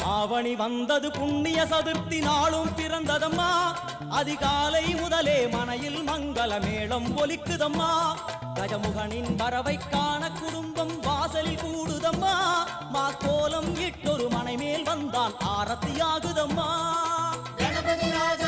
ஆவணி வந்தது புண்ணிய சதுர்த்தி நாளும் பிறந்ததம்மா அதிகாலை முதலே மனையில் மங்கள மேளம் ஒலிக்குதம்மா கஜமுகனின் வரவை காண குடும்பம் வாசலில் கூடுதம்மா கோலம் இட்டொரு மனை மேல் வந்தான் ஆரத்தியாகுதம்மா கணபதி ராஜா